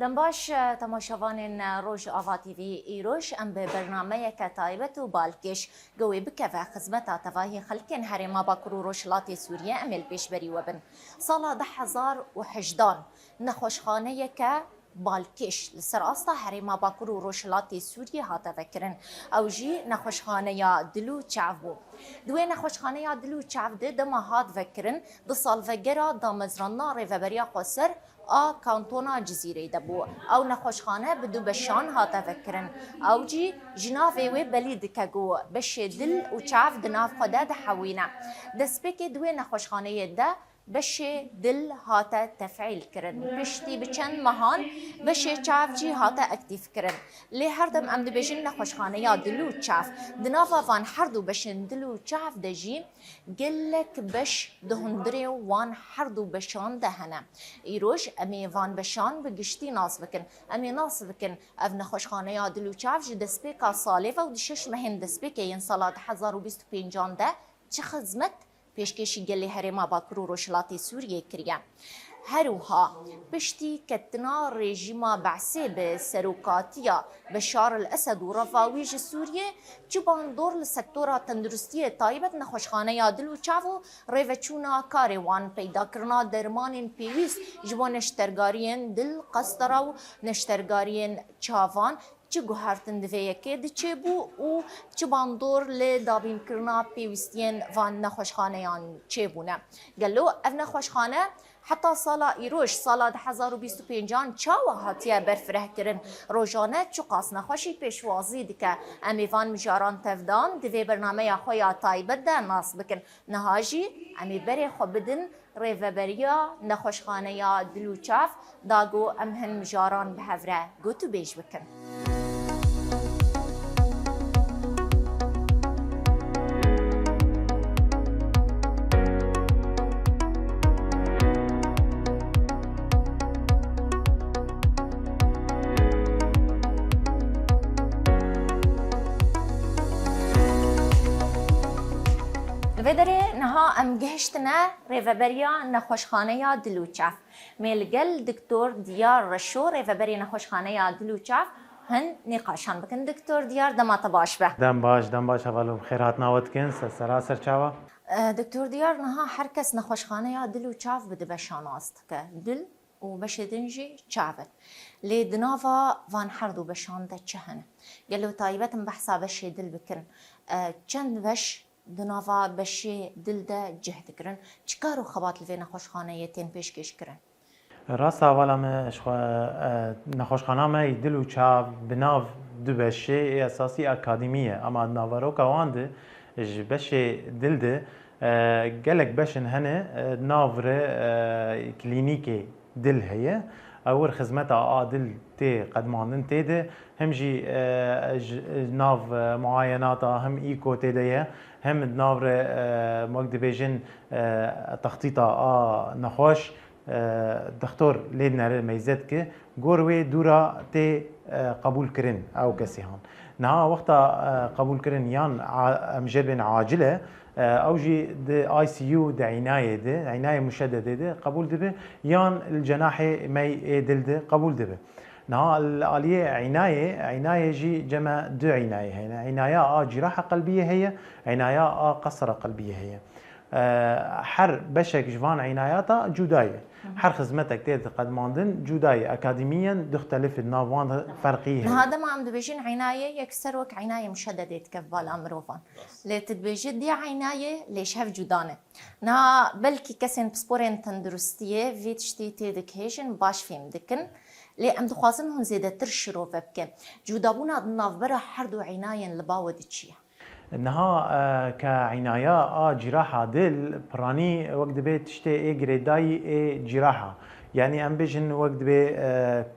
دنباش تماشاوان روج آوا تیوی ایروش ام به برنامه کتایبت و بالکش گوی بکوه خدمت تواهی خلکن هرما باکرو روشلاتی سوریه امل پیشبری وبن سال 2018 نخوشخانه که بالکش لسر آستا هرما باکرو روشلاتی سوریه هاتا فکرن او جی نخوشخانه یا دلو چعبو دوی نخوشخانه یا دلو چعب ده دما هات فکرن دو سال وگرا دامزرانا ریوبریا قصر کانتونا جزیره دبو او نخوشخانه بدو بشان هاتا فکرن او جی جنافه و بلید کگو بش دل و چعف دناف خدا ده حوینا دسپیک دوی نخوشخانه ده بش دل هاتا تفعیل کرن پشتی بچند مهان بش چعف جی هاتا اکتیف کرن لی هر دم ام دبیجن نخوشخانه یا دلو چعف دنافا وان هر دو بشن دلو چعف دجی گلک بش دهندره وان هر دو بشان دهنه ایروش امی وان بشان بگشتی ناس بکن امی ناس بکن اف نخوشخانه یا دلو چعف جی دسپیکا سالیفه و دشش مهم دسپیکه ین سالات 2025 ده چه خدمت پیشکشی گلی هرما باکرو روشلاتی سوریه کریه هروها پشتی کتنا رژیما بعثی به سروکاتیا بشار الاسد و رفاویج سوریه چوبان دور لسکتورا تندرستی تایبت نخوشخانه یا دل و چاو ریوچونا کاروان پیدا کرنا درمان پیویس جبان نشترگارین دل قصدرا و نشترگارین چاوان چه گوهرتن دویه که ده چه بو و چه باندور لی دابین کرنا پیوستین وان نخوشخانه یان چه بونه گلو اف نخوشخانه حتی سالا ایروش سالا 2025 چاوا هاتیه برفره کرن روزانه چو قاس نخوشی پیشوازی دیکه امیوان مجاران تفدان دوی برنامه خویا تایبت ده ناس بکن نهاجی امی بری خو بدن ریوبریا نخوشخانه یا دلوچاف داگو امهن مجاران بهوره گوتو بیش بکن ودره نها ام گهشتنا ریوبریا نخوشخانه یا دلوچاف میلگل دکتور دیار رشو ریوبری نخوشخانه یا دلوچاف هن نقاشان بکن دکتور دیار دما باش به دم باش اولو خیرات ناوت کن سراسر چاوا دکتور دیار نها هر کس نخوشخانه یا دلوچاف بده بشان است که دل و بش دنجی چاوت لی دنافا وان هر دو بشان ده چهنه گلو طایبتم بحثا بش دل بکن چند بش دنافا بشی دل ده جهد کرن چیکارو خبات لوی نخوشخانه یتین پیشکش کرن راست اولا ما نخوشخانه ما دل و چاو بناو دو بشه اساسی اکادمیه اما ناورو کوانده بش دل ده گلک بشن هنه ناور کلینیکی دل هي اور خدمت دل تي قدماندن تي ده هم جي ناف معاينات هم ايكو تي ده هم ناور مقد بيجن تخطيطا نخوش دكتور ليدنا ميزات كه جوروي دورا تي قبول كرن او كسيهان نها وقتا قبول كرن يان مجربين عاجله او جي دي اي سي يو دي عنايه مشدده دي قبول دبه يان الجناحي مي دل دي قبول دبه نها الاليه عنايه جي جمع دو عنايه هنا عنايه جراحه قلبيه هي عنايه قصره قلبيه هي هر بشك جوان عناياتا جداية هر خدمتك تيت قدماندن جداية أكاديميا تختلف النافوان فرقية هذا ما عم دبيجين عناية يكسر وك عناية مشددة تكفال أمروفان لي تدبيجي دي عناية ليش هف جدانة نا بلكي كسن بسبورين تندرستية فيتشتي تيدكيشن باش فيم دكن لي أم دخوازن هون زيادة ترشرو فبكن جدابونا الناف برا حردو عناية لباوة دتشيه انها كعنايه جراحه دل براني وقت بي تشتي اي جريداي اي جراحه يعني ام بيجن وقت بي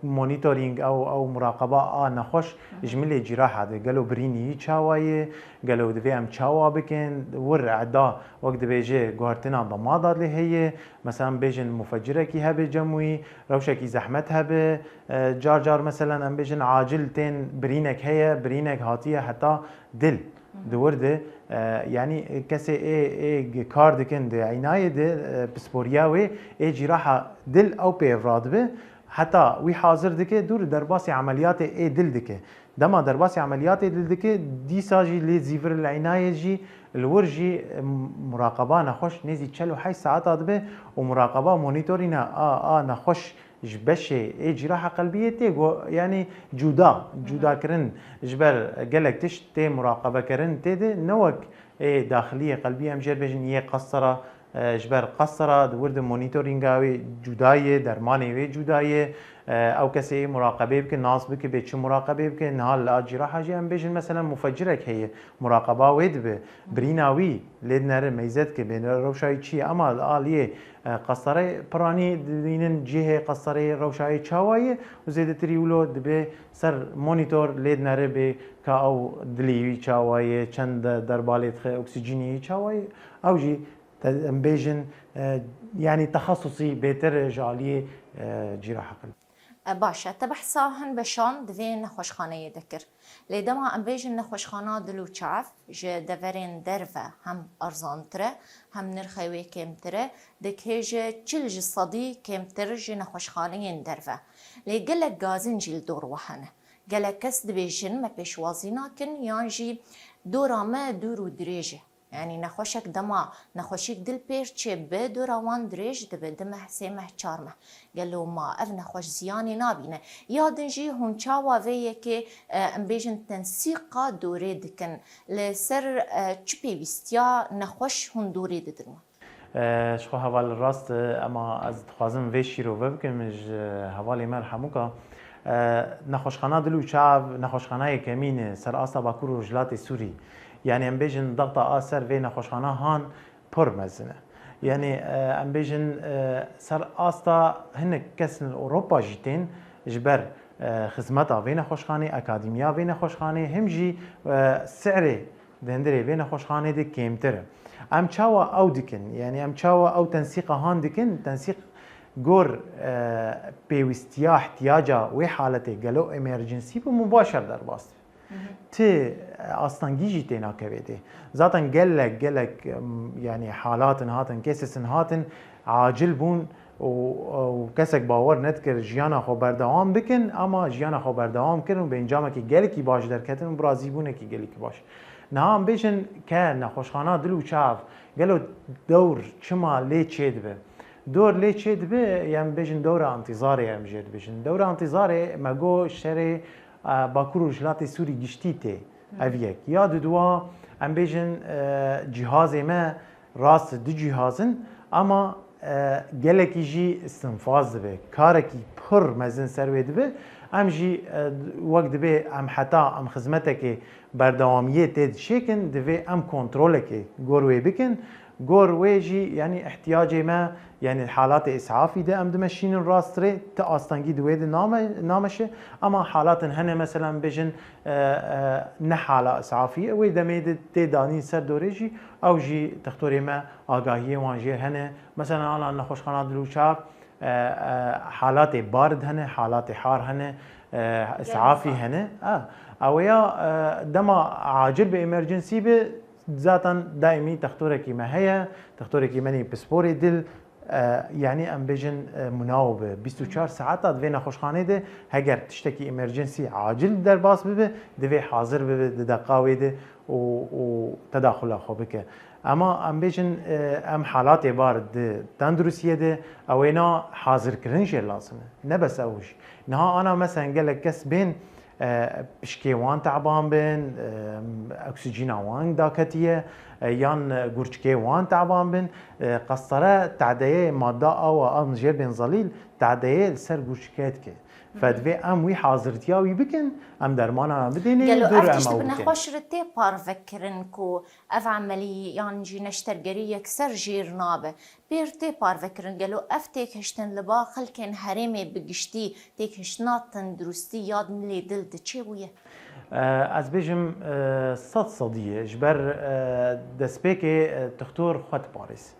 مونيتورينج او مراقبه نخوش جمله جراحه دي قالوا بريني تشاواي قالوا دبي ام تشاوا بكن ور عدا وقت بيجي غورتنا ضماده اللي هي مثلا بيجن مفجره كي هبه جموي روشكي زحمتها به جار مثلا ام بيجن عاجلتين برينك هي برينك هاتيه حتى دل دورده يعني كسي اي كارد كن دي عنايه دي بسبورياوي اي جراحه دل او بيفراد به حتى وی حاضر دکه دور درباسی عملیات دل دکه دما درباسی عملیات دل دکه دیسا جی لی زیور العنایه جی الور جی مراقبه نخوش نزی 48 ساعت دبه و مراقبه مونیتورینه نخوش جبشه جراحه قلبيه تيجو يعني جودا كرن جبر قالك تشتي مراقبه كرن تيدي نوك داخليه قلبيه مجر بجن قصره جبر قصره دورد مونيتورينغاوي جدايه درماني وي جدايه او كسي مراقبه بك ناس بك بيتش مراقبه بك نهال لا جراحه جي ام بيجن مثلا مفجرك هي مراقبه ويد بريناوي لدنر ميزت بين روشاي شي اما اليه قصره براني دينن جهه قصره روشاي چاوي وزيد تريولو دبه سر مونيتور لدنر به كا او دليوي چاوي چند دربالت اكسجيني چاوي او جي بيجن يعني تخصصي بيتر جاليه جراحه قلب باشا تبحثا هن بشان دوين نخوشخانه ذكر لدما ام بيجن نخوشخانه دلو چاف جه دورين درفه هم ارزان تره هم نرخوي كم تره دكهجه چلج صدي كم تره جه نخوشخانه درفه لقلك غازن جيل دور وحنه قلك كس دبيجن ما بيشوازينا كن يانجي دورا ما دورو دريجه يعني نخوشك دما نخوشيك دل بير چه به دوروان دريج دبه دمه سيمه چارمه قالوا ما اف نخوش زياني نابينه يادنجي هون چاوا ويه كي ام بيجن تنسيقا دوري دكن لسر چپي ويستيا نخوش هون دوري ددرما شخو حوال راست اما از خوازم وی شیرو بکن مج حوالی مرحموکا نخوشخانه دلو چاو نخوشخانه کمین سر آستا باکور و جلات سوری يعني ام بيجن ضغط اثر في نخوشخانه هان پر مزنه يعني ام بيجن سر استا هن كسن اوروبا جيتين جبر خدمتها في نخوشخانه اكاديميا في نخوشخانه هم جي سعري دندري في نخوشخانه دي كيمتر ام تشاوا او دكن يعني ام تشاوا او تنسيق هان دكن تنسيق جور بيوستيا احتياجا وحالته قالوا امرجنسي مباشر در باست ت اصلا جيجي تينا كبيتي ذاتا قالك يعني حالات هاتن كيسس هاتن عاجل بون وكسك باور نذكر جيانا خو بردوام بكن اما جيانا خو بردوام كرن بانجامه كي قالكي باش دركتن برازيبونه كي قالكي باش نهام بيشن كان خوشخانه دلو شاف قالوا دور شما ليه تشيدبه دور ليه تشيدبه يعني بيجن دوره انتظاري يعني جد بيجن دوره انتظاري ماغو شري باکور و جلات سوری گشتی ته اویک یاد دوا ام بیجن جهاز ما راست دو جهازن اما گلکی جی استنفاذ به کارکی پر مزن سروی دبه ام جی وقت دبه ام حتا ام خدمتک بردوامیه تد شکن دبه ام کنترلک گروی بکن گرویجی یعنی احتیاجی ما يعني حالات اسعافي ده ام دمشين الراستري تاستنجي دويد نامشه اما حالات هن مثلا بجن نحاله اسعافيه وي دميد تداني سر دوريجي او جي تختوري ما اگاهيه وانجي هن مثلا انا نخوشخانه دلوچا حالات بارد هن حالات حار هن اسعافي هن او يا دما عاجل بامرجنسي به ذاتا دائمي تختوركي ما هي تختوركي مني بسبوري دل يعني ام بيجن مناوبه 24 ساعات دفي نخوشخانه ده هگر تشتكي امرجنسي عاجل در باس ببه دفي حاضر ببه دقاوي ده و تداخل خو بك اما ام بيجن ام حالات بارد تندرسيه ده اوينا حاضر كرنش لازم نه بس اوش نها انا مثلا قال لك كس بين بشكيوان تعبان بين اكسجين وان داكتيه يان گورچكي وان تعبان بين قصره تعديه ماده او انجير بن ظليل تعديه سر گورچكيت فدوی ام وی حاضرتیاوی بکن ام درمانا بدینی دور ام او بکن نخوشرتي بار فكرن كو اف عملي يعني جي نشترگري يكسر جير نابه بيرتي بار فكرن قالوا اف تيك هشتن لبا خلكن هرمي بگشتي تيك هشناتن درستي ياد ملي دل دچويه از بيجم صد صديه جبر دسبيكي تختور خط باريس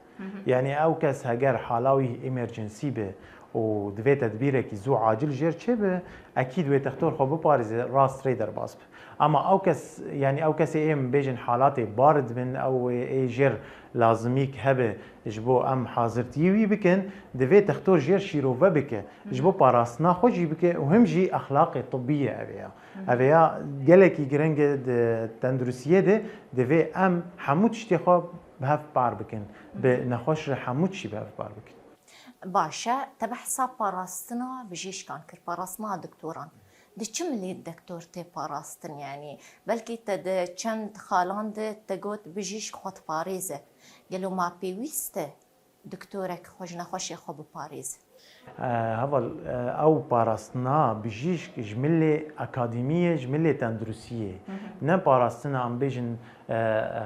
يعني او كس هجر حالاوي امرجنسي به و دوی تدبیرێکی زوو عاجل جێر چێ بێ ئەکید وێ تەختۆر خۆ بپارێزێ ڕاستڕێ دەرباس بێ ئەما ئەو کەس یعنی ئەو کەسێ ئێمە بێژن حالاتێ بارد بن ئەو ئێ ژێر لازمیک هەبێ ji bo em hazirtiyî wî bikin divê textor jêr şîrove bike ji bo parastina xwe jî bike û him jî exlaqê tibbî ye ev ya ev ya gelekî giring e di tenduristiyê de divê em hemû tiştê xwe bi hev par bikin bi nexweş re hemû tişî bi hev par bikin. باشە te behsa parastina bijîşkan kir parastina doktoran di çi milê doktor tê parastin yanî belkî te di çend xalan de te got bijîşk xwe diparêze gelo ma pêwîst e doktorek xwe ji nexweşê xwe biparêze. Heval ew parastina bijîşk ji milê akademiyê ji milê tenduristiyê ne parastina em bêjin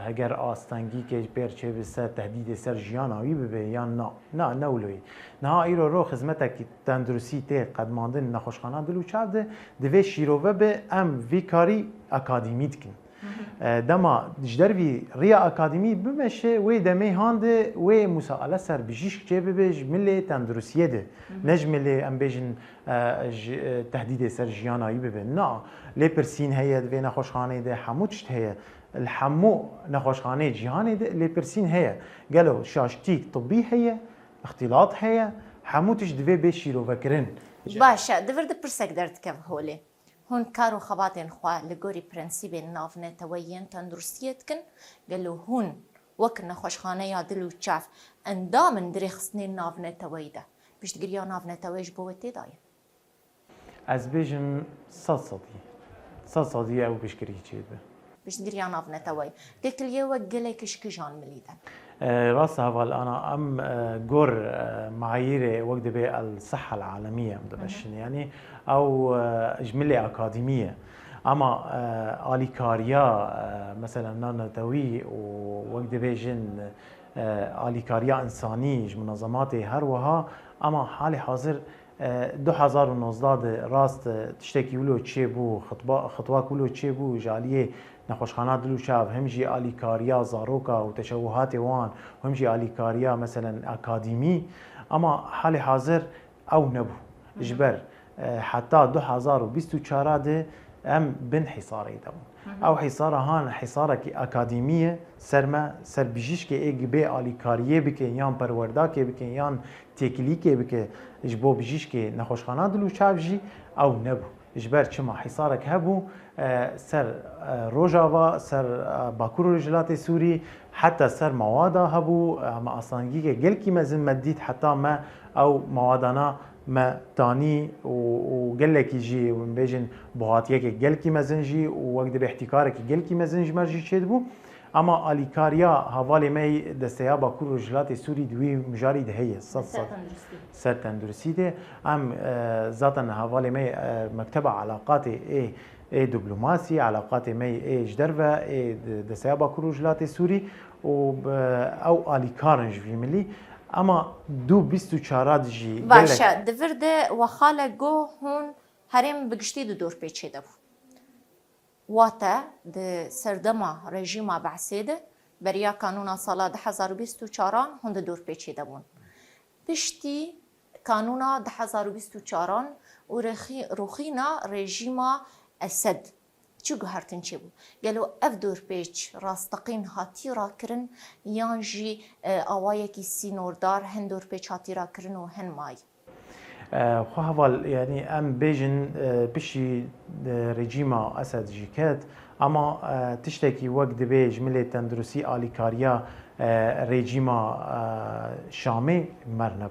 heger astengîkê pêr çêbî ser tehdîdê ser jiyana wî bibe yan na ne wilo niha îro ro xizmetekî tenduristî tê qedmandin nexweşxana dil û çav de divê şîrove be em vî karî akademî dikin. Dema ji dervî rêya akademî bimeşe wê demê hande wê musaele ser bijîşk çê bibe ji milê tenduristiyê de ne ji milê em bêjin tehdîdê ser jiyana wî bibe na lêpirsîn heye divê nexweşxaneyê de hemû tişt heye li hemû nexweşxaneyê cîhanê de lêpirsîn heye gelo şaştîk tibbî heye ixtîlat heye hemû tişt divê bê şîrovekirin. Başa divir di pirsek derdikev holê hûn kar û xebatên xwe li gorî prensîbên navneteweyên tenduristiyê dikin gelo hûn wek nexweşxaneya dil û çav endamên dirêxistinên navneteweyî de piştgiriya navneteweyê ji bo we tê daye. Ez bêjim 100 ew piştgirî çê dibe. Piştgiriya navneteweyî têkiliyê we gelek işkijan milî de. راس هذا أنا أم جور معايير وقت بي الصحة العالمية مدبشن يعني أو جملة أكاديمية أما آليكاريا مثلا نانتوي ووقت بيجن آليكاريا إنساني منظمات هر وها أما حالي حاضر 2019 راست تشتكي ولو تشيبو خطوات ولو تشيبو جالية نخوشخانات دلو شاف همجي آليكاريا زاروكا وتشوهات وان وهمجي آليكاريا مثلا أكاديمي أما حالي حاضر أو نبو جبر حتى 2024 ده أم بن حصاري دون أو حصارة هان حصارة أكاديمية سرما سر بيجيشكي إيج بي آليكارية بكي يان پرورداكي بكي يان تيكليكي بكي جبو بيجيشكي نخوشخانات دلو شاف جي أو نبو جبر چما حصارك هبو سر روجاوا سر باكور رجلات سوري حتى سر موادا هبو ما اصلانگی گل کی مزن مدید حتى ما او موادانا ما تاني وقال جي ونبيجن بهاتيك گل کی مزن جي ووقت باحتكارك گل کی مزن جمرجي چدبو اما اليكاريا حوالي مي دستيا باكور رجلات سوري دوي مجاري ده هي سر تندرسي ده ام ذاتا حوالي مي مكتب علاقات اي دبلوماسي علاقات مي اي جدرفا اي دستيا باكور رجلات سوري او اليكارنج في ملي اما دو 24 جي باشا دفرده وخاله جو هون هرم بگشتي دور پیچه ده واتا د سردما رژیما بعثیده بریا قانونا سالا 2024 هند دور پیچیده بون پشتی قانونا 2024 و رخینا رژیما اسد چو گهرتن چه بو گلو اف دور پیچ راستقین هاتی را کرن یان جی آوایی کی سینوردار هند دور پیچ هاتی را کرن و هن مای خو هوال يعني ام بيجن بشي رجيما اسد جيكات اما تشتكي وقت بيج ملي تندرسي اليكاريا رجيما شامي مرنب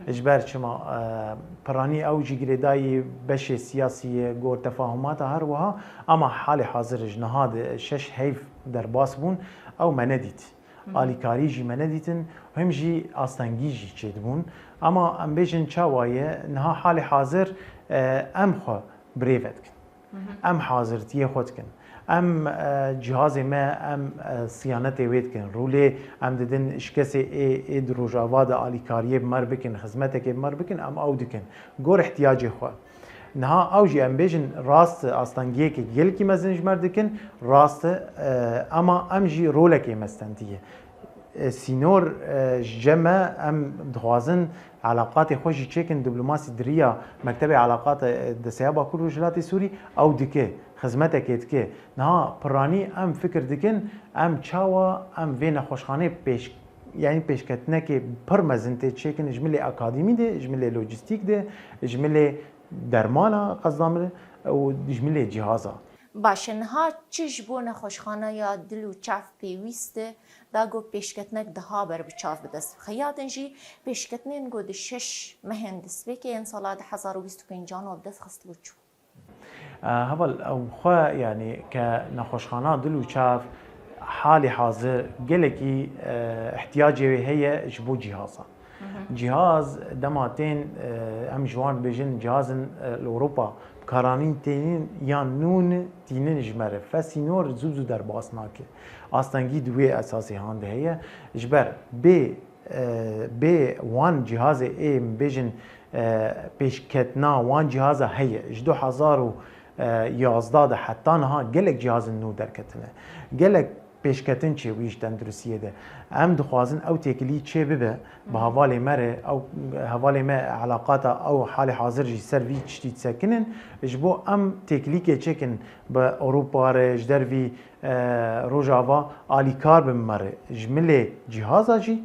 اجبار چما پراني او جيگريداي بشي سياسي گور تفاهمات هر وها اما حال حاضر جنهاد شش هيف در باسبون او منديت اليكاري جي منديتن هم جي استنگي جي چدبون اما ام بيجن چاوايه نها حال حاضر ام خو بريفت ام حاضرتي خودكن ام جهاز ما ام صيانته ويت كن رولي ام ددن اشكسي اي دروجاواد اليكاريه بمر بكن خدمتك بمر بكن ام اودكن غور احتياجي خو نها اوجي ام بيجن راست استنگيك گل کی مزنج مردكن راست اما ام جي رولك مستنتيه سینور جمع ام دخوازن علاقات خوشی چکن دیپلماسی دریا مکتب علاقات دسیا باکور وجلات سوری او دکه خدمت کت که نه پرانی ام فکر دکن ام چاوا ام وین خوشخانه پیش یعنی پیشکتنه که پر مزنته چکن اجمالی اکادمی ده اجمالی لوجستیک ده اجمالی درمانا قصدامره و اجمالی جهازا باشه نها چش بو نخوشخانه یا دل و چاف پیوسته دا گو پیشکتنک دها بر بچاف بدست خیاتن جی پیشکتنین گو دشش مهندس بکی انسالات 1025 و بدست خست بوچو هبل او خوا يعني كنخوشخانات دل و چاف حالي حاضر قلكي احتياجي هي جبو جهازا جهاز دماتين ام جوان بيجن جهاز الاوروبا كارانين تينين يان نون تينين جمره فسينور زوزو در باسناكي استنگي دوي اساسي هانده هي جبر بي وان جهاز اي بيجن پیشکتنا وان جهازا هي جدو هزار یازده حتی نها گلک جهاز نو درکتنه گلک پیشکتن چه ویش تندرسیه ده ام دخوازن او تکلی چه ببه به حوالی مره او حوالی ما علاقات او حال حاضر جی سر وی چتی تسکنن جبو ام تکلی که چکن به اروپا رج در وی روجاوا آلیکار بمره جمله جهازا جی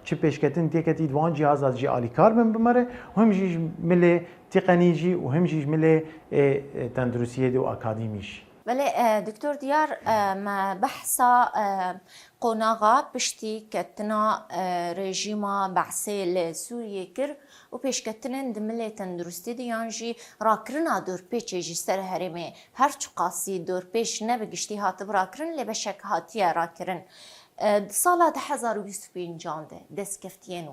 چه پیشکتن تکتید وان جهاز از جی آلیکار بمره و هم جی مله تقنی جی و هم جی مله تندرسیه دو اکادمیش. بله دکتر دیار ما بحثا قناغا پشتی کتنا رژیما بعثی لسوریه کر و پیشکتنن دمله تندرستی دیان جی راکرنا دور پیچ جی سر هرمه هر چقاسی دور پیش نبگشتی هات براکرن لبشک هاتیه راکرن سال 1025 دست کفتین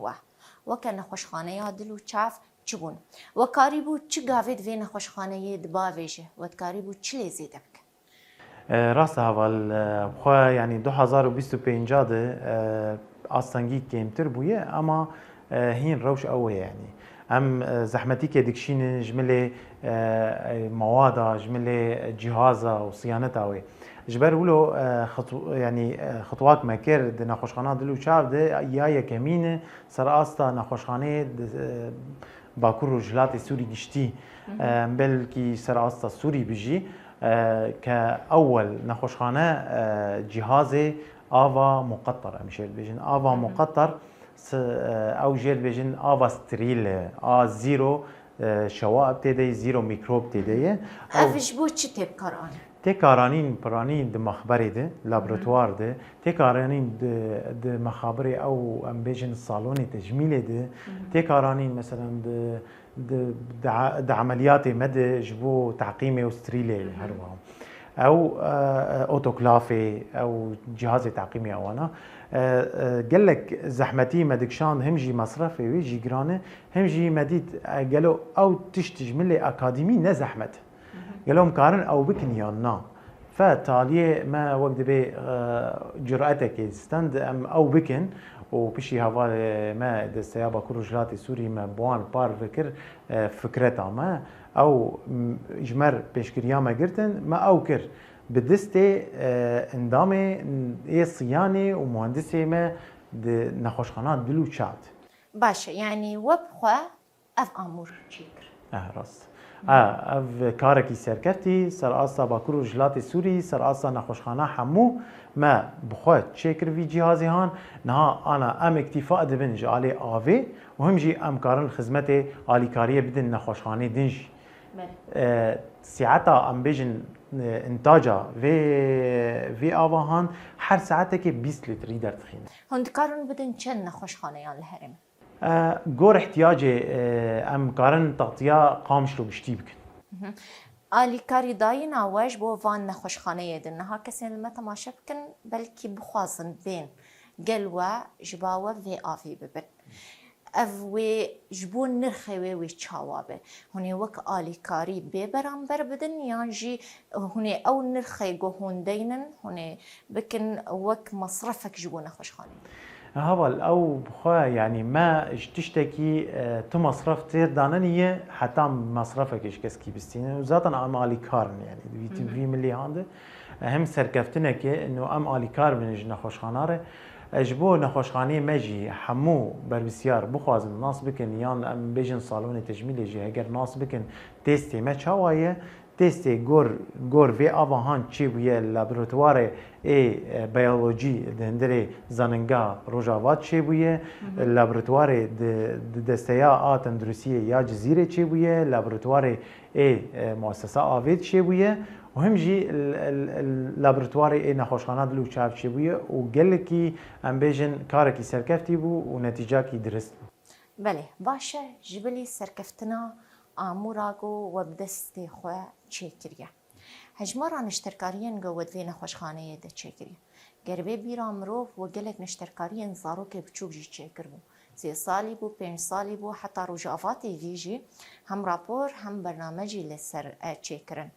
و کن خوشخانه یا دلو چاف چبون و کاری بود چه گاوید وین خوشخانه دباویجه و کاری بود چه لیزی دبک راست اول بخوا يعني 2025 استنگی کمتر بویه اما هین روش اوه يعني ام زحمتي كدكشين جمله مواد جمله جهازا وصيانتها وي جبر ولو يعني خطوات مكر د نخوشخانه دلو چاو ده یا کمینه سر استا نخوشخانه باکور رجلات سوری گشتی بلکی سر استا سوری بجی كأول نخوشخانه جهاز آوا مقطر امشيل بيجن آوا مقطر او جيل بيجن آوا ستريل زيرو شوائب تيدي زيرو ميكروب تيدي افش بو چه تيب كاران تكارانين برانين د مخبري ده لابراتوار ده تكارانين د مخابري او ام بيجن الصالوني تجميلي ده تكارانين مثلا د عمليات مدى جبو تعقيمي وستريلي هربهم او اوتوكلافي او جهاز تعقيمي او انا قال لك زحمتي مدكشان همجي مصرفي ويجي جرانه همجي مديد قالوا او تشتج ملي اكاديمي نزحمت قالوا مكارن او بكنيانا فتاليه ما وقت بي جرأتك استند ام او بكن وبشي هوا ما دستيابا كروجلاتي سوري ما بوان بار فكرتها ما او جمر بيشكريا ما قرتن ما او كر بدستي اندامي اي صيانه ومهندسي ما نخوشخانات دلو تشات باشه يعني وبخوا اف امور تشيكر راست اف كاركي سركتي سر اسا باكرو جلاتي سوري سر اسا نخوشخانه حمو ما بخوت تشيكر في جهازي هان نها انا ام اكتفاء دبنج علي افي وهم جي ام كارن خدمتي علي كاريه بدن نخوشخانه دنج ساعتها ام بيجن انتاجا في افاهان هر ساعتك 20 لتر يقدر تخين هند كارن بدن چن نخوشخانه يان الهرم جور احتياجي ام كارن تغطيه قامش لو بشتي بكن آلی کاری داین آواج بو وان نخوشخانه یدن نها کسی لما تماشا بکن بلکی بخوازن بین گلوه جباوه وی آفی ببن اوی جبون نرخوی وی چاوابه هنی وک آلی کاری ببرم بر بدن یانجی هنی او نرخی گو هندینن هنی بکن وک مصرفك جبون نخوشخانه هبل او بخوا يعني ما تشتكي تو مصرف تير داننيه حتى مصرفك ايش كسكي بستين وذاتا ام الي كارن يعني في ملي هانده هم سركفتنا كي انه ام الي كار من جنا خوشخاناره اجبو نخوشخانه مجی همو بربسیار بخوازن ناس بکن یان ام بیجن سالون تجمیل جی اگر ناس بکن تستی ما چاوایه تستی گور وی آواهان چی بویه لابراتوار ای بیولوژی دندره زننگا روجاوات چی بویه لابراتوار دستیا تندرسیه یا جزیره چی بویه لابراتوار ای مؤسسه آوید چی بویه و هم جی لابراتوار ای نخوشخانه دلو چاپ چی بویه و گلکی ام بیجن کارکی سرکفتی بو و نتیجه کی درست بو. بله باشه جبلی سرکفتنا آموراگو و بدست خواه چه کریه هجمارا نشترکارین گود وی نخوشخانه ده چه کریه گربه بیرا مروف و گلک نشترکارین زارو که بچوک جی چه کربو 3 سالی بو 5 سالی بو حتی روجافاتی ویجی هم راپور هم برنامجی لسر چه کرن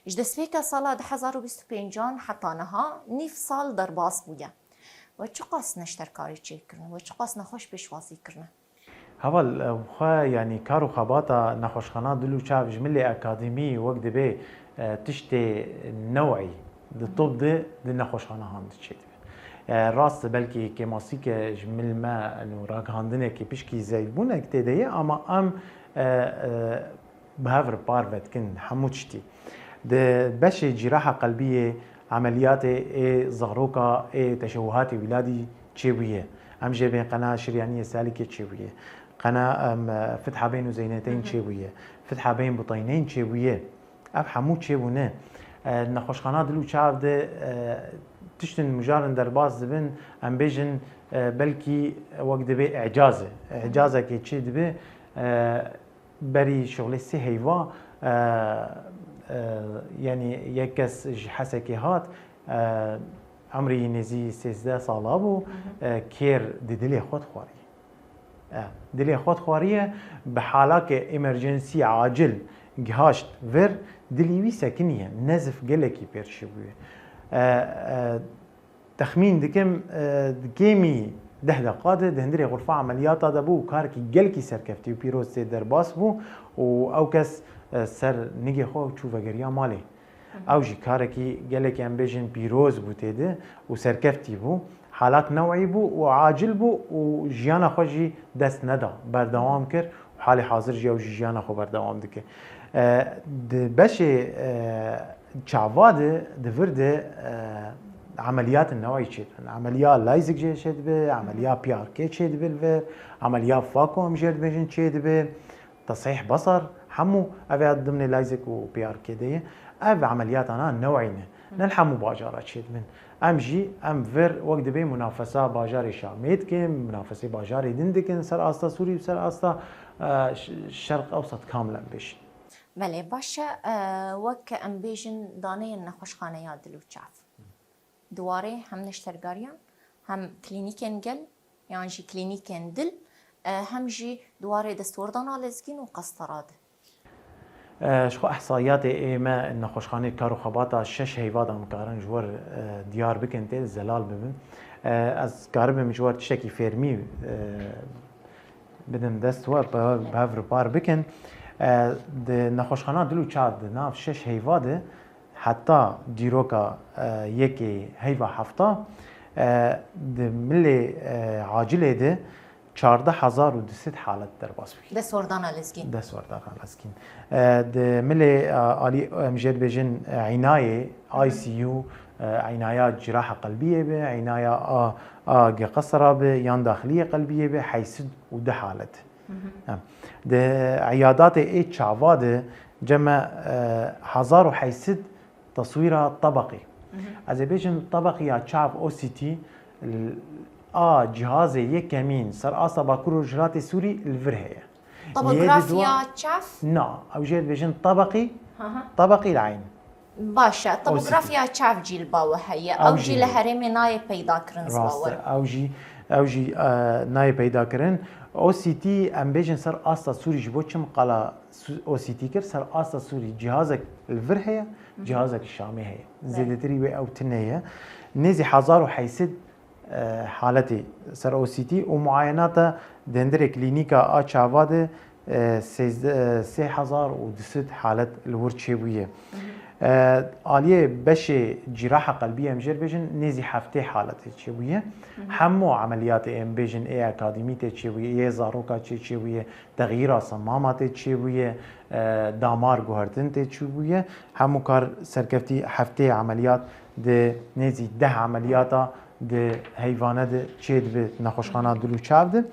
اجدسفیک سالا 2025 حتی نها نیف سال در باس بوده و چه قاس نشترکاری چه کرن و چه قاس نخوش بشوازی کرن هول خو يعني كارو خباطة نخوشخانات دلو شاف جملة أكاديمي وقت به تشتي نوعي الطب ده نخوشخانة هاند شيء راست بلكي كماسيك جمل ما إنه راك هاندنه كي بيشكي زي بونا كتيدية أما بهافر بارفت كن حموتشتي ده بشي جراحة قلبية عمليات زغروكا تشوهات ولادي تشيوية أم جايبين قناة شريانية سالكة تشيوية قناة فتحة بين وزينتين تشيوية فتحة بين بطينين تشيوية أب حمود تشيوونه نخوشخانات دلو شاف ده تشتن مجارن درباز دبن أم بيجن بلكي وقت دبي إعجازة كي تشي دبي بري شغلي سي هيوا يعني يكس حسكي هات عمري نزي 13 ساله بو كير دلي خود خواري دلي خود خواريه بحالات امرجنسي عاجل جهاشت فر دلي وي سكنيه نزف جلكي بيرشبوي تخمين دكم دكيمي 10 دقائق دهندري غرفه عمليات هذا بو كاركي جلكي سركفتي وبيروز سي درباس بو او كس سر نيجي خو تشوف غريا مالي او جي كاركي جلكي ام بيجن بيروز بو تيده وسركفتي بو حالات نوعي بو وعاجل بو وجيانا خوجي دست ندا بردوام كر وحالي حاضر جي جيانا خو بردوام دكه بشي تشعفاده دفرده عمليات النوعي تشيد عمليات لايزك جي تشيد به عمليات بي ار كي تشيد بالفير عمليات فاكو مجرد بيجن تشيد به تصحيح بصر حمو افي ضمن لايزك وبي ار كي دي اف عمليات انا نوعينه نلحمو باجارات تشيد من ام جي ام فير وقت بي منافسه باجاري شاميت كي منافسه باجاري دندكن سر استا سوري سر استا شرق اوسط كاملا بيش بله باشه وک ام بیجن دانه نخوشخانه یاد دلو چاف دواره هم نشترگاریان هم کلینیکن گل یعنی جی کلینیکن دل هم جی دواره دستوردان آلزگین و قسطراده شخو احصائيات ما نخوشخانه كارو خباطه 6 هيفاد ام كارن جوار ديار بكن تل زلال ببن از كارب مجوار تشكي فيرمي بدن دست و بهفر بار بكن د نخوشخانه دلو چاد ناف 6 هيفاد حتى ديروكا يكي هيفا هفته د ملي عاجله ده 14200 حالت در باس بي دستوردان آلزگین دستوردان آلزگین د ملي عالي مجد بيجن عنايه اي سي يو عنايات جراحه قلبيه به عنايه قصره به يان داخليه قلبيه به حيسد وده حالت د عيادات اتش عواد جمع 1000 حيسد تصويرها طبقي از بيجن طبقي يا تشاف او سي تي جهاز يكمين سر اسا باكور جرات سوري الفرهيه طبوغرافيا تشاف نا او جيد بيجن طبقي العين باشا طبوغرافيا تشاف جيل باو هي او جي لهرمي ناي بيدا كرن صور او جي ناي بيدا كرن او سي تي ام بيجن سر اسا سوري جبوچم قلا او سي تي كر سر اسا سوري جهازك الفرهيه جهازك الشامي هي زيدتري وي او تنيه نزي حزار وحيسد حالتي سر او سي تي ومعاينات دندر كلينيكا اتشافاد 3200 حالت الورتشيويه آلیه بش جراحة قلبية مجر بيجن نزي حفتي حالته چويه همو عمليات ام بيجن اي اكاديميته چويه اي زاروكا چويه تغيير صمامات چويه دامار گوهرتن چويه همو کار سرکفتی حفتي عمليات ده نزي 10 عملياتا ده حيوانات ده چید به نخوشخانه دلو چاو ده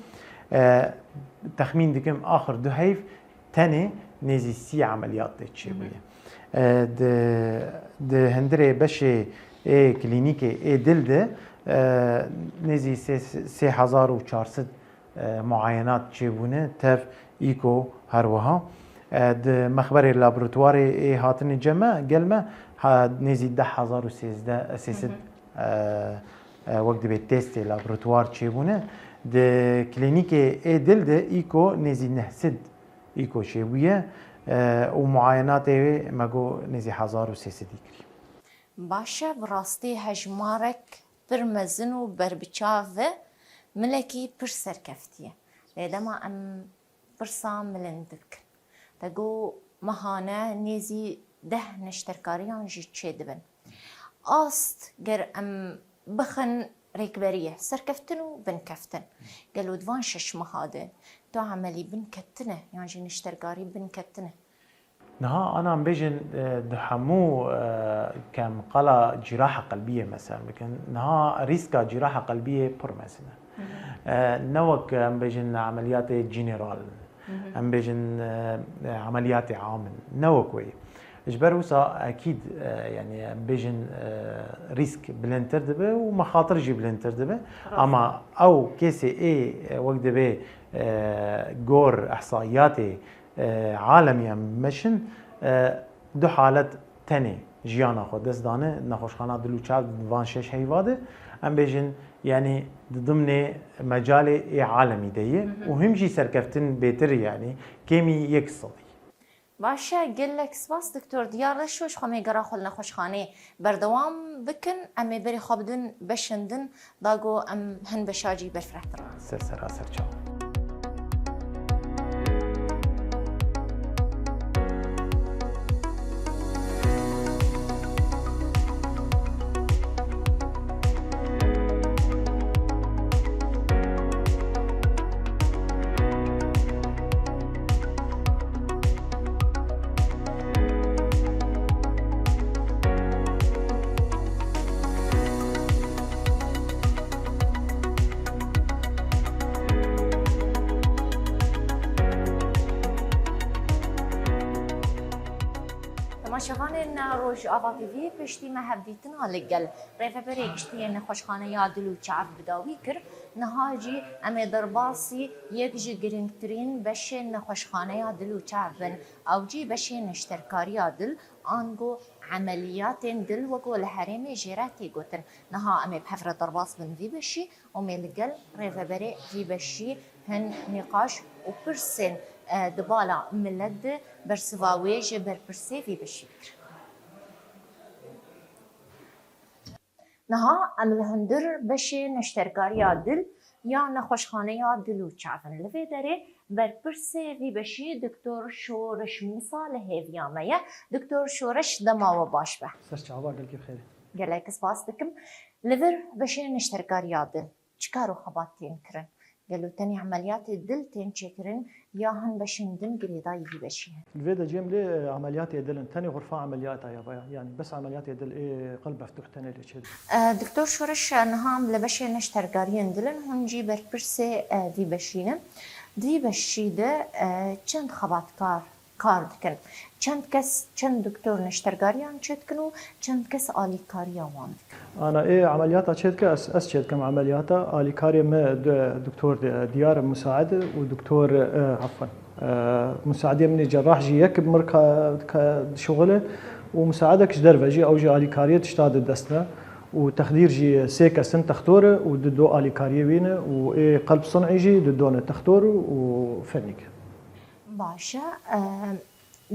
تخمين دكم آخر 2 هيف تاني نزي 30 عمليات ده چويه ده هندره بشه ای کلینیک ای دل ده نزی 3400 معاینات چیبونه تف ایکو هر وها ده مخبر لابراتوار ای هاتن جمع گلمه نزی 10300 وقت به تست لابراتوار چیبونه ده کلینیک ای دل ده ایکو نزی 900 ایکو چیبویه و معاینات مگو نزی 1300 کری. باشه براستی هجمارک پر مزن و بربچاوه ملکی پر سرکفتیه. لیدما ام پرسا ملندک. تگو مهانه نزی 10 نشترکاریان جی چه دبن. آست گر ام بخن رکبریه سرکفتن و بنکفتن. قالوا دوان 6 مهاده. تو عملي بنكتنه يعني جي نشتركاري بنكتنه نها أنا عم بيجن دحمو كم قلا جراحة قلبية مثلا لكن نها ريسكا جراحة قلبية بر مثلا نوك عم بيجن عمليات جنرال عم بيجن عمليات عامل نوك وي إجبار وصا أكيد يعني بيجن ريسك بلنتر دبه ومخاطر جي بلنتر دبه أما أو كيسي إيه وقت دبه جور إحصائياتي عالميا مشن دو حالت تاني جيانا خود دست دانه نخوشخانه دلو چال وان 6 هيواده ام بيجن يعني ضمن مجال عالمي ديه وهم جي سركفتن بيتر يعني كيمي يكصدي باشه گلک سپاس دکتر دیار شوش خمی گرا خل نخوشخانه بردوام بکن امی بری خوابدن بشندن داگو ام هن بشاجی برفرحتر سر چاو شغان روج آوا تیوی پشتی مهبیتنا لگل رفع بری گشتی نخوشخانه یا دلو چعب بداوی کر نهاجی امی درباسی یک جی گرینگترین بشه نخوشخانه یا دلو چعبن او جی بشه نشترکاری یا دل آنگو عملیات دل وگو لحرم جیراتی گوتن نها امی بحفر درباس بن وی بشی امی لگل رفع بری وی بشی هن نقاش و پرسن دبالا ملد برسواويج بربرسي في بشير نها ام الهندر بشي نشتركاري عدل يا نخوشخانه عدل وچافن لفي داري بربرسي في بشي دكتور شورش موسى لهيفيامية دكتور شورش دما وباش به سرچ عبا قل كيف خير قالك سباس دكم لفر بشي نشتركاري عدل چكارو خباتين كرن قالوا تاني عمليات الدل تنشكرن يا هن بشندن قريضاي في بشي الفيدا جيم لي عمليات يدل تاني غرفة عمليات يعني بس عمليات يدل إيه قلب مفتوح تاني ليش دكتور شورش نهام لبشي نشتركارين دلن هنجي بربرسي في بشينا دي بشي ده چند خبات کار دکن چند کس چند دکتر نشترگاریان چه کنو چند کس آلیکاریا وان أنا إيه عملياتها شدكة أس شدكة عملياتها آليكاريا ما دكتور ديار مساعد ودكتور عفوا مساعدة من جراح جي يكب مركا شغله ومساعدك درفجي أو جي آليكاريا تشتاد الدسنا وتخدير جي سيكا سن تختوره وددو آليكاريا وينه وإيه قلب صنعي جي ددون تختوره وفنيك باشه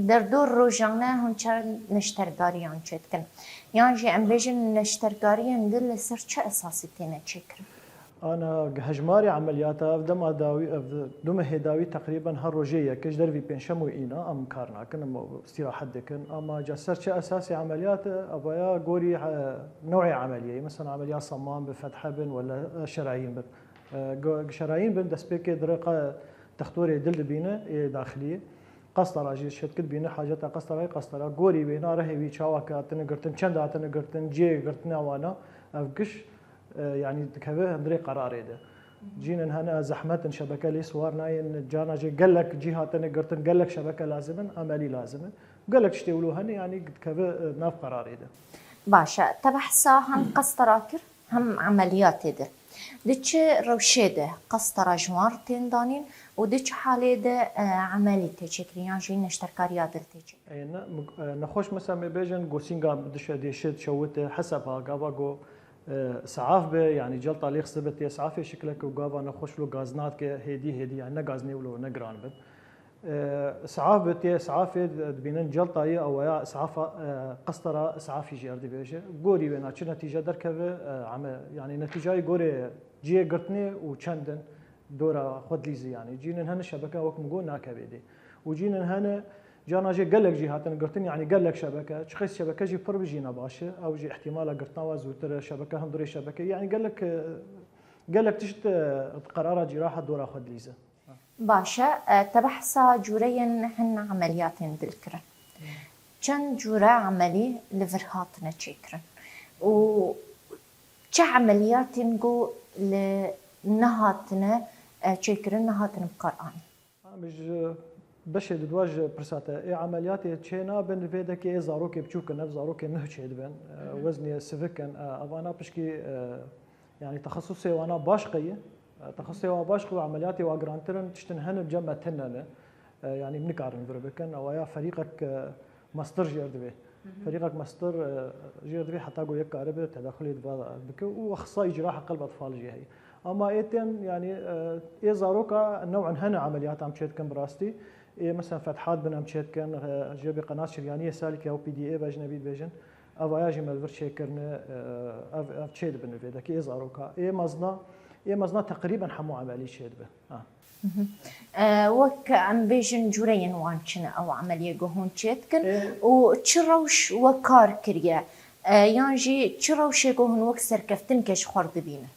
در دور روزانه هون چند نشترگاریان چه کن یعنی ام بیشن نشترگاریان دل سر چه اساسی تینه چه کرد انا هجماري عملياتا دما داوي دما هداوي تقريبا هالروجيه كش دربي بين شمو اينا ام كارنا كنا استراحه دكن اما جسرت اساسي عمليات ابايا غوري نوعي عمليه مثلا عمليات صمام بفتح بن ولا شرايين بن شرايين بن دسبيك درقه تختوري دل بينا داخليه قسطره جي شت كد بينا حاجه قسطره غوري بينا رهي شاوكا تنقرتن چند تنقرتن جي قرتنا وانا افقش يعني كذا هندري قرار ده جينا هنا زحمه شبكه لي صورنا جانا جي قال لك جهاتنا قرتن قال لك شبكه لازم عملي لازم قال لك تشتغلوا هنا يعني كذا ناف قرار ده باشا تبحثا هم قسطراكر هم عمليات ده ديش روشيده قسطرة جوارتين دانين وديش حالي ده عملي تشكري يعني جي نشتركاريات درتيجي نخوش مثلا بيجن قوسينغا بدش ديشت شوت حسبها قابا سعاف به يعني جل طاليق سبت اسعاف شكلك وقابا نخش له غازنات هدي يعني نغازني ولو نغران بد اسعاف بت اسعاف بينن جل طاي او يا اسعاف قسطره اسعاف يجي ارد بيجه غوري بينا چ نتيجه دركب عم يعني نتيجه غوري جي قرتني وچندن دورا خد ليزي يعني جينا هنا شبكه وك مقول ناكبيدي وجينا هنا جانا جي قال لك جهاتن قرتن يعني قال لك شبكه تشخيص شبكه جي بر بيجينا باشا او جي احتمال قرتنا وزوتر شبكه هندري شبكه يعني قال لك تشت قرار جراحه دورا خد ليزه باشا تبحثا جورين هن عمليات دلكرن چند جورا عملي لفرهاتنا تشكرن و چه عمليات نقو لنهاتنا تشكرن نهاتنا بقرآن مش باش دواج برساتا اي عمليات تشينا بن فيدك اي زاروك بچوك نف زاروك نهچيد بن وزني سفكن افانا بشكي يعني تخصصي وانا باشقيه تخصصي وباشق وعملياتي واجرانترن تشتنهن بجمع تنن يعني بنكارن بربكن او يا فريقك ماستر جيردبي فريقك ماستر جيردبي حتى قو يكارب تداخلي بك واخصائي جراحه قلب اطفال جي هي اما ايتن يعني اي زاروكا نوعا هنا عمليات عم تشيتكن براستي إيه مثلا فتحات بن عم تشيتكن جيبي قناه شريانيه سالكه او بي دي اي باجنبي بيجن افاياجي مالفر شيكرن اف تشيد بن فيدك اي زاروكا اي مزنا تقريبا حمو عملي شيد به وك عم بيجن جورين وانشنا او عمليه جهون تشيتكن وتشروش وكار كريا يانجي تشروش جهون وكسر كفتن كش خرد بينا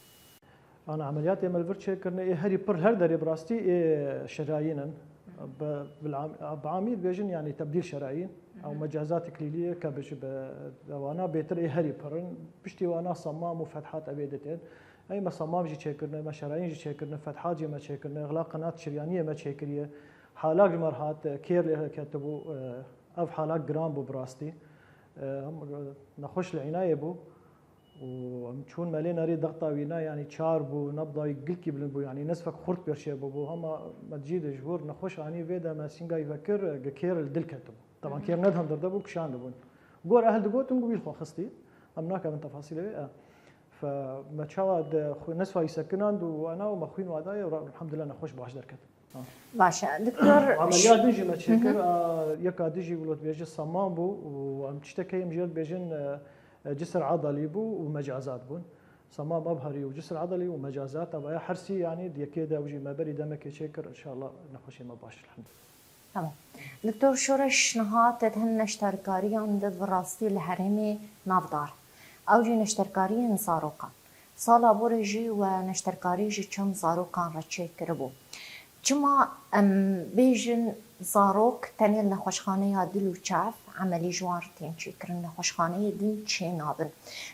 انا عملياتي مالفر شيكرن اي هري بر هر دري براستي اي شرايين بعامل بيجن يعني تبديل شرايين او مجازات اكليليه كبش وانا بيتر اي هري برن بشتي وانا صمام وفتحات ابيدتين اي ما صمام جي تشكرنا ما شرايين جي تشكرنا فتحات جي ما تشكرنا اغلاق قناه شريانيه ما تشكريه حالات مرهات كير كتبوا اف حالات جرام بو براستي نخش العنايه بو ومشون مالينا ري ضغطه وينا يعني شار بو نبضه يقلكي بو يعني نسفك خرط برشي بو هما ما تجي جهور نخش اني فيدا ما سينغا يفكر كير الدل كتب طبعا كير ندهم دردبو كشان دبون غور اهل دغوتن قبيل خو خصتي امناك من تفاصيل فما تشاود نسوا يسكنان وانا ومخوين واداي الحمد لله نخش باش دركت باشا دكتور عمليات نجي ما تشكر يكا ديجي ولات بيجي صمام بو وعم تشتكي مجرد بيجن جسر عضلي بو ومجازات بون صمام ابهري وجسر عضلي ومجازات ابا حرسي يعني ديكيدا وجي ما بري دمك يشكر ان شاء الله نخش مباشر الحمد لله تمام دكتور شورش نهات تهن اشتركاري عند فراستي الهرمي نافدار او جي نشتركاري نزاروكان سالا بورجي ونشتركاري جي چم زاروكان رچه کربو چما بيجن زاروك تنيل نخوشخانه دل و چاف عملي جوارتين چي کرن نخوشخانه دل چه نابن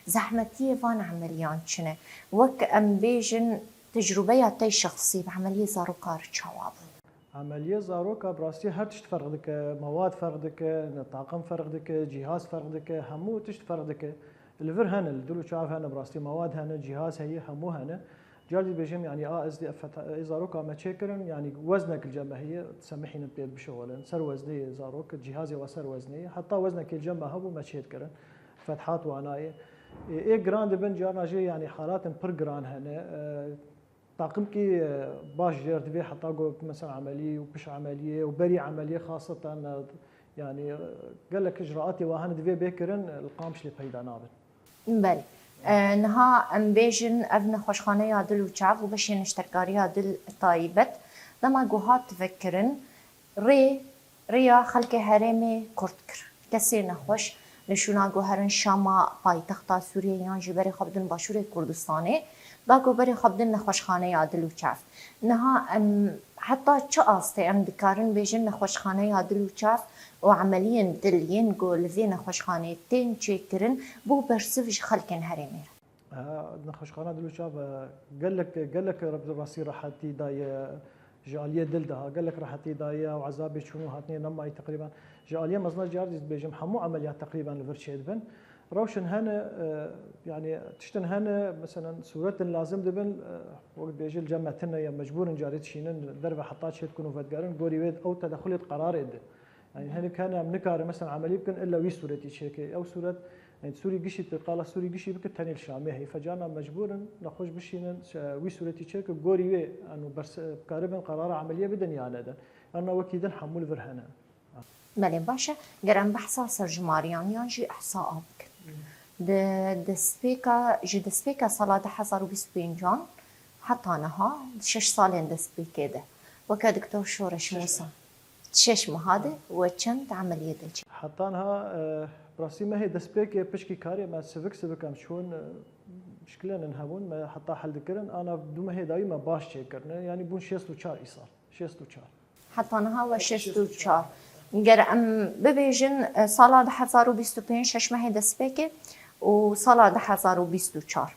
زحمتي وان عمليان چنه وك بيجن تجربه تي شخصي بعملية زاروكار چواب عملية زاروكا براسي هر تشت فرق دك مواد فرق دك طاقم فرق دك جهاز فرق دك همو تشت فرق دك الفر هنا الدلو شاف هنا براسي مواد هنا جهاز هي همو هنا جالي بيجم يعني اس دي زاروكا ما تشكرن يعني وزنك الجمه هي تسمحي نبيد بشغل سر وزني زاروك جهازي وسر وزني حتى وزنك الجمه هبو ما تشكرن فتحات وعنايه اي جراند بن جانا جي يعني حالات بر جران هنا طاقمكي باش جيرت بيه حتى قو مثلا عمليه وبش عمليه وبري عمليه خاصه يعني قال لك اجراءاتي وهن دفي بيكرن القامش اللي بيدا نابن بلي نها ام بيجن ابن خوشخانه يادل وچاف وبشين اشتركاري يادل طايبت لما جوهات تفكرن ريا خلق هرمي كرتكر كسي نخوش نشونا جوهرن شاما پایتخت سوریه یان جبری خبدن باشور کردستانه دا گوبری خبدن نخوشخانه یادل وچاف نها حتى چه آسته ام دکارن بیجن نخوشخانه یادل وچاف وعمليا دلين قول ذي نخوشخانه تين چيكرن بو برسفج خلقن هرمي نخوشخانه دلو شاب قال لك رب الراسي راحتي داي جاليه دلدها قال لك راحتي داي وعذابي شنو هاتني نماي تقريبا جاليه مزنا جاردز بيجم حمو عمليات تقريبا لفرشيد بن روشن هنا يعني تشتن هنا مثلا صورة لازم دبن وقت بيجي الجامعة يا مجبور جاريت شينن دربه حطات شيء تكونوا فتقارن قوري ويد او تدخلت قرار يد يعني هنا كان منكار مثلا عمليه يمكن الا وي صورة شيكي او صورة يعني سوري قشي قال سوري قشي بك تاني الشامي هي فجانا مجبورا نخش بشينا وي صورة شيك قوري وي انه بس قاربا قرار عمليه بدن يعني هذا انا وكيدا حمول فرهنا مالين باشا قرن بحثا سرجماريان يانجي احصاء بك د سبيكا صلاة 1025 حتى نها 6 سالين د سبيكا ده وكا دكتور شورش موسى 6 مهاده وچند عمليه دلچ حتى انها براسي ما هي د سبيكا بشكي كاري ما سبك ام شلون مشكله نهبون ما حتى حل ذكرن انا بدون ما هي دايما باش شكرنا يعني بون 64 ايصال 64 حتى نها و 64 نقر ام ببيجن صلاة 1025 6 مهي د سبيكا وصلاة 1024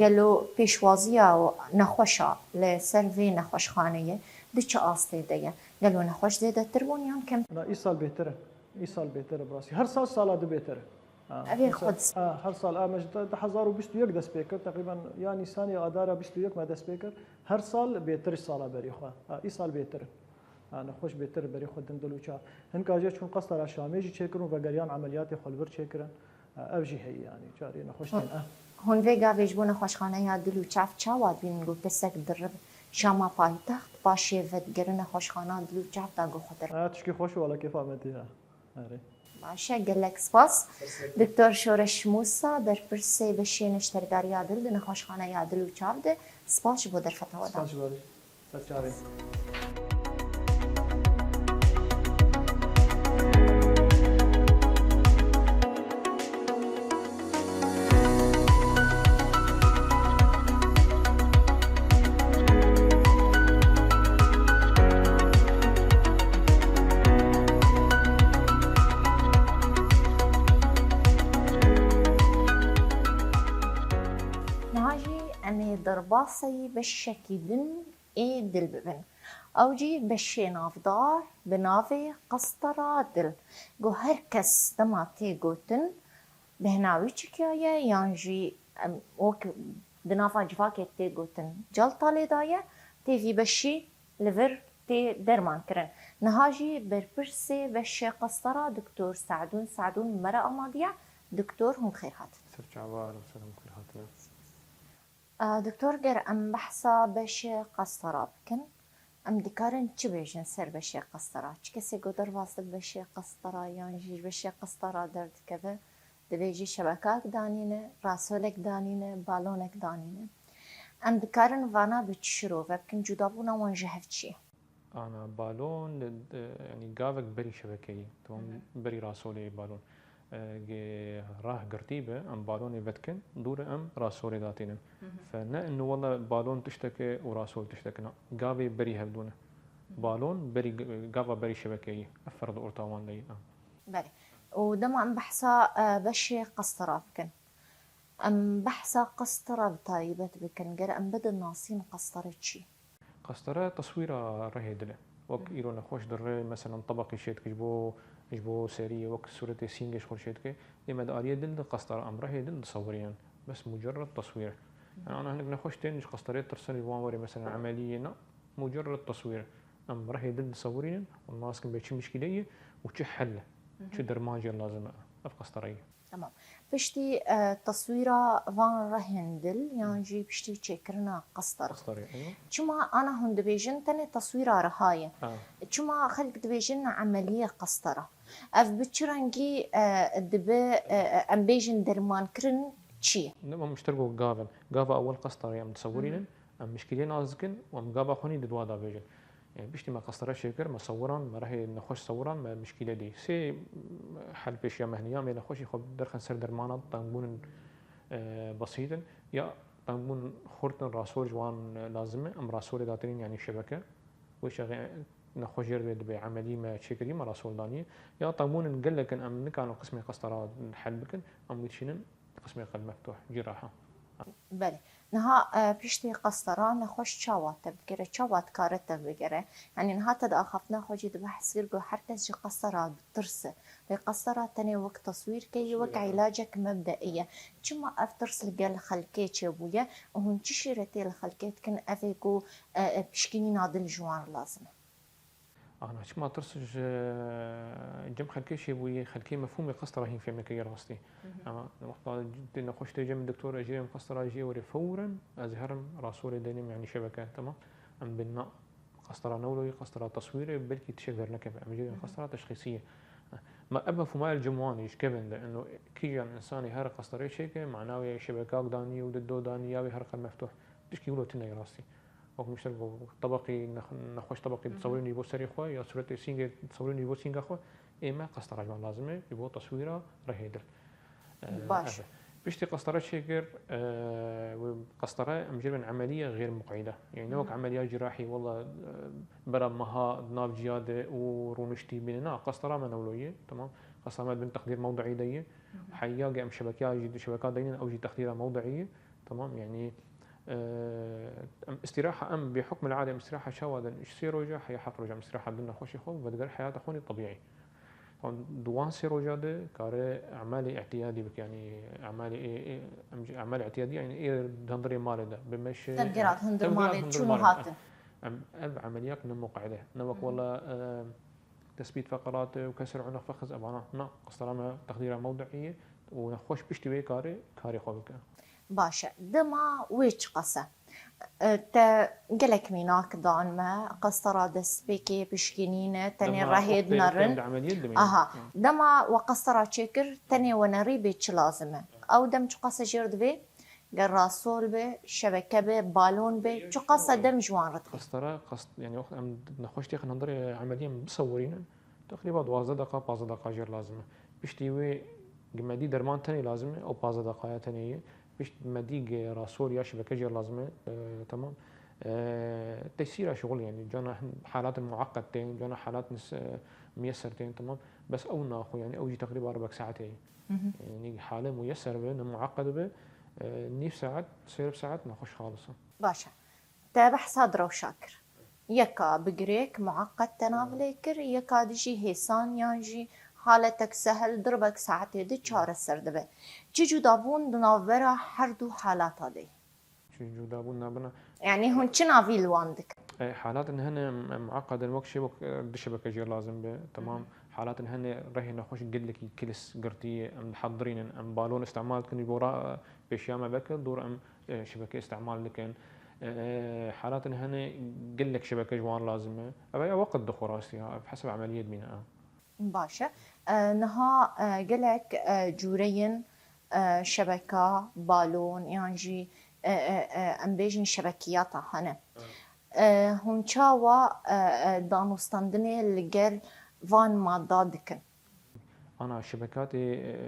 قالوا بيشوازيا نخوشا لسيرفي نخوش خانية دچ آسته دیگه قالوا نخوش زيادة تربون يان كم لا ايصال بهتره ايصال بهتره براسي هر سال صلاة بهتره ابي خد هر سال مجد 1021 د سبيكر تقريبا يعني ثانيه اداره 21 ما د سبيكر هر سال بهتر صلاة بريخه ايصال بهتره انا خوش بهتر بري خدن دلوچا هن كاجي چون قصر شاميجي چيكرون وغريان عمليات خلبر چيكرن اوجي هي يعني جاري نخوشتن هون ويغا ويجبون خوشخانه يا دلوچاف چاواد بينگو پسك درب شاما پایتخت باشه ودگرن خوشخانه دلوچاف دا گو خطر تشكي خوش ولا كيف عملتي اري باشه قالك سپاس دكتور شورش موسى برپرسي بشين اشترگاري يادل دن خوشخانه يا دلوچاف ده سپاس بو در فتاوا دا سپاس باري سچاري درباصي بشكيدن اي دل ببن او جي بشي نافدار بنافي قسطرة دل جو هركس دماتي قوتن بهناوي چكايا يانجي وك دنافا جفاكي تي قوتن جلطة لدايا تي في بشي لفر تي درمان كرن نهاجي بربرسي بشي قسطرة دكتور سعدون مرأة ماضية دكتور هم خير هات سرچ عوار وسلام خير هات دكتور گر ام بحثا بشه قسطرة بكن ام دكارن چه بيجن سر بشه قسطرة چه کسی قدر واصل بشه قسطرة يعني جيش بشه قسطرة درد كذا دبيجي شبكاك دانينه راسولك دانينه بالونك دانينه ام دكارن وانا بتشرو وبكن جدابونا وانجهف چي انا بالون يعني قافك بري شبكي تمام بري راسولي بالون راه قرتيبه ام بالوني بتكن دور ام راسولي داتينم فنا انه والله بالون تشتكي وراسول تشتكي قافي بري هبدونه بالون بري قافا بري شبكيه افرض اورتاوان لي بري ودما ام بحثا بشي قسطره بكن ام بحثا قسطره بتايبت بكن غير ام بد الناصين قسطره شي قسطره تصويره رهيدله وك ايرو نخوش در مثلا طبقي شيت كجبو سريه وك صوره سينجش خرشيتك لما داريه دل قسطره امره هي دل تصوريا بس مجرد تصوير يعني انا هنك نخوش تنش قسطره ترسل الواموري مثلا عمليه مجرد تصوير امره هي دل تصوريا والناس كان بيش مشكله وش حل شو درماجي لازم في قسطريه تمام بشتي تصويره وان رهندل يعني جي بشتي تشكرنا قسطرة ايوه شما انا هون دبيجن تاني تصويره رهايه شما خلق دبيجن عمليه قسطرة اف بتشرنجي دب ام بيجن درمان كرن چیه؟ نما مشتركو جافا أول قسطرة يا متصورين أم مشكلة نازكن وأم جافا خوني ددوادا بيجن يعني بيشتي ما قسطرة شكر ما صوران ما راح نخش صوران ما مشكلة دي سي حل بيش يا مهنيا ما نخش يخب درخن سر درمانات طنبون بسيطا يا طنبون خورتن راسول جوان لازمة أم راسول داترين يعني شبكة وش نخش يرد بعملية ما شكري ما راسول دانية يا طنبون نقول لك أم نكانوا قسم قسطرة حل بكن أم وتشينن قسم قلب مفتوح جراحة بله نها پیشتی قصران نخوش چاوات بگیره چاوات کارت بگیره یعنی نها تد آخفنا خوجی دو بحث گرگو هر کس جی قصرات بترسه به قصرات تنی وقت تصویر کی وقت علاجك مبدئیه چما افترس الجل خلقه چبويه وهم تشيرتي الخلقه كن افيكو بشكيني نادل جوار لازمه أنا شو ما ترسج جم خلكي شيء ويا خلكي مفهوم قسطرة هين في مكان راستي أما وقت دينا خوش تيجي من دكتور أجي من قسطرة أجي وري فورا أزهرم راسولي ديني يعني شبكة تمام أم بنا قسطرة نولوي قسطرة تصويري بلكي تشغل نكب أم جي قسطرة تشخيصية ما أبى فما الجموان إيش كبن لأنه كي يعني إنساني هر قسطرة شيء معناه شبكة داني وددو داني ياوي هرقل مفتوح تشكي يقولوا تنا راستي وقت مشترك طبقي نخش طبقي تصورين يبو سري خوا يا صورة سينج تصورين يبو سينج خوا إما قسطرة جوان لازمة يبو تصويره رهيدر باش بيشتي قسطرة شكر وقسطرة مجرد من عملية غير مقعدة يعني نوك عملية جراحي والله برا مها ناف جيادة ورونشتي بيننا قسطرة منولوية تمام قسطرة من تقدير موضعي ديه حياة أم شبكات ديننا أو جي تقديرها موضعية تمام يعني استراحة أم بحكم العادة استراحة شوادا إيش سيروجا حيا حق رجع استراحة بدنا خوشي خو بدقر حياة خوني طبيعي دوان سيروجا ده كاره أعمال اعتيادي بك يعني أعمال اعتيادية يعني إيه هندري مال ده بمشي تبقرات هندر مالي شنو هاتن عمليات نمو قاعدة نمك والله تثبيت فقرات وكسر عنق فخذ أبانا نا قصرنا تقديرها موضعية ونخش بشتوي كاري خوبك باشه دما ويش قصة تا قلك ميناك دان ما قصرا دس بيكي بشكينينة تاني راهيد نرن اها دما وقصرا تشكر تاني ونري بيتش لازمه او دم قصة جرد بي قراسول بي شبكة بي بالون بي قصة دم جوان رتبي قصرا يعني وقت نخش تيخ ننظر عمليا مصورين تقريبا 12 دقيقة 15 دقيقة جر لازمه بشتيوي قمدي درمان تاني لازمه او 15 دقيقة تانية بيش مديق راسول يا شبكة جير لازمة تمام تيسير شغل يعني جانا حالات معقدتين جانا حالات ميسرتين تمام بس او ناخو يعني اوجي تقريبا 4 ساعتين يعني حالة ميسر به معقد به نيف ساعات تصير بساعات نخش خالصة باشا تابع صدره وشاكر يكا بقريك معقد تناغليكر يكا دجي هيسان يانجي حالتك سهل دربك ساعتي دي چار السردبه چي جدابون دنافبرا هر دو حالات هذي چي جدابون نابنا يعني هون چي نافي الواندك حالات ان هن معقد الوقت شبك دشبكه جير لازم به تمام حالات ان هن رهي نخش قل لك كلس قرتيه ام محضرين ام بالون استعمال كن يبورا بشيامه بك دور ام شبكه استعمال لكن حالات ان هن قل لك شبكه جوان لازمه ابي وقت دخول راسي بحسب عمليه بناء باشا نها قلك جورين شبكة بالون يعني ام بيجن شبكياتها هنا هون شاوا دانوستاندني اللي فان ما دادكن انا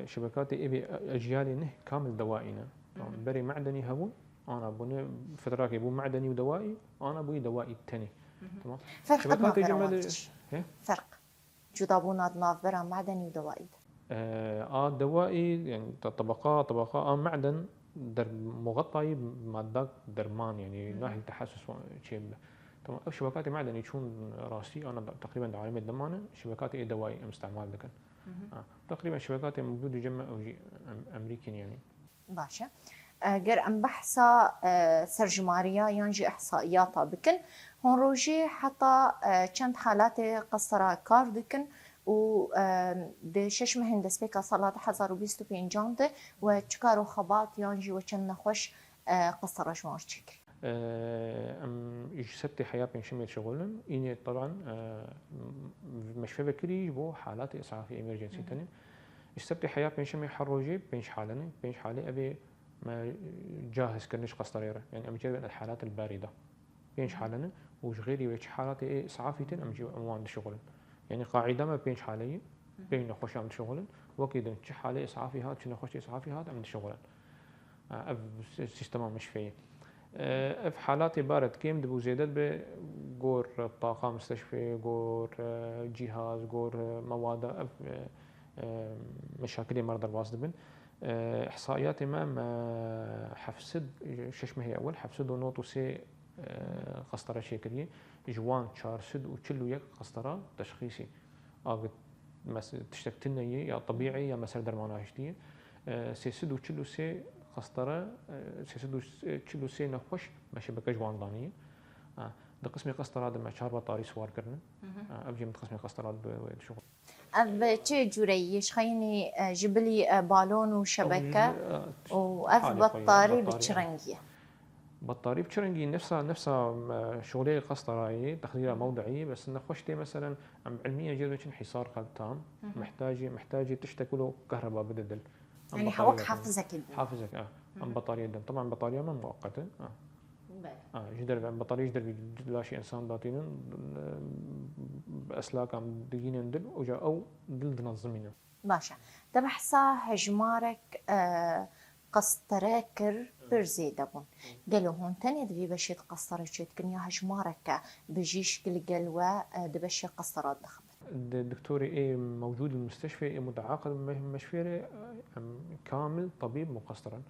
شبكاتي ابي اجيالي نه كامل دوائينا بري معدني هبون انا بني فترات يبون معدني ودوائي انا ابوي دوائي التاني تمام شبكاتي جمال فرق جدابونات نافبرا معدني ودوائي دوائي يعني طبقات معدن در مغطى بمادات درمان يعني ناحية تحسس شيء تمام شبكاتي معدني يكون راسي انا تقريبا عالمية دمانه شبكاتي دوائي استعمال لكن تقريبا شبكاتي موجوده جمع او امريكي يعني باشا غير ام بحثا سرجماريا ينجي احصائياتها بكن هون روجي حتى كانت حالات قصرا كار دكن و د شش مهندس بك صلاة 1025 جانده و چکارو خبات يانجي وچن نخوش قصرا جوار شكل ام يجسبتي حياة بين شميل شغلن إني طبعا مشفى بكري بو حالات إسعافية إمرجنسي تاني يجسبتي حياة بين شميل حروجي بينش حالني بينش حالي أبي ما جاهز كرنش قسطريرة يعني أم جيب الحالات الباردة بينش حالنا وش غيري وش حالات إسعافيتين أم جيب أموان شغل يعني قاعدة ما بينش حالي بين نخش عند شغل وكيد نش حالي إسعافي هاد شنو نخش إسعافي هاد عند شغل أف سيستم مش فيه في حالات بارد كيم دبو زيادات بجور طاقة مستشفى جور جهاز جور مواد مشاكل مرضى الواصل بن إحصائيات ما حفسد شش ما هي أول حفسد ونوتو سي قسطرة شكلية جوان شارسد وشلو يك قسطرة تشخيصي أقد تشتكتنا يا طبيعي يا مسار درمانة هشتية سيسد وشلو سي قسطرة سيسد وشلو سي نخوش ماشي بك جوان ضانية ده قسمي قسطرة ده مشار بطاري سوار كرنا أبجي من قسمي قسطرة بشغل أب چه جوری خیلی جبلی بالون و شبکه و اف بطاری بچرنگیه بطاري بشرنجي نفسها شغلية قسطرة تخديرها موضعي بس نخشتي مثلا علميا جدا حصار تام محتاجة تشتكي له كهرباء بدل يعني حوك حافظك حافظك ام بطارية دم طبعا بطارية ما مؤقتة جدر بطارية جدر لا شيء انسان داتين باسلاك عم دقين دل وجا او دل تنظمينه باشا تبحثا هجمارك قسطره كر برزيدة بون قالوا هون تاني دبي بشيت قسطرة شتكن يا هجمارك بجيش كل قلوة دبشي قسطرات دخبت الدكتوري ايه موجود بالمستشفى ايه متعاقد مشفيري كامل طبيب مقسطرا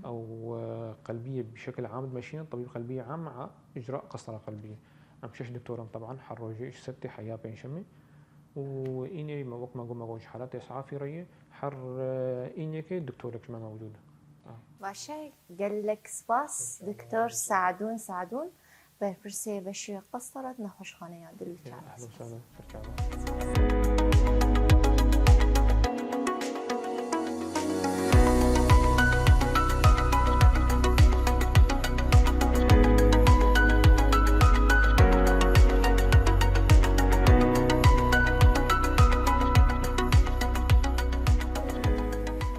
او قلبيه بشكل عام ماشيين طبيب قلبيه عام مع اجراء قسطره قلبيه امشيش دكتورم طبعا حروجيش ستي حياه بين شمي واني ما وقت ما قوم اقول حالات اسعافي ريه حر اني كي دكتورك ما موجوده باشا قال لك سباس دكتور ساعدون برسي بشي قسطرة نخش خانة يا دلو اهلا وسهلا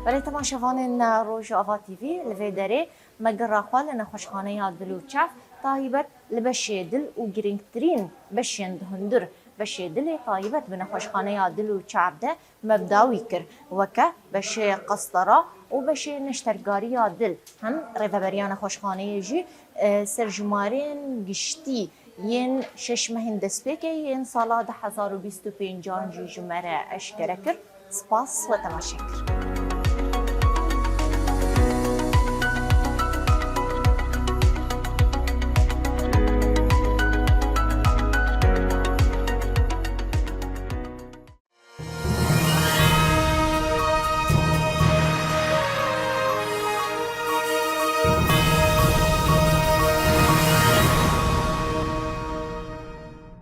ولی طبعا شوفان روج آوا تیوی لفیدری مگر خال نخوشخانه یا دلو چف طایبت لبشی دل و گرینگترین بشین دهندر بشی دل طایبت بنخوشخانه یا دلو چف ده مبداوی کر وکه بشی قسطره و بشی نشترگاری یا دل هم ریفبریان خوشخانه جی سرجمارین گشتی ین شش مهین دسپیک ین سالا 1025 جی جمره اشکره کر سپاس و تماشاکر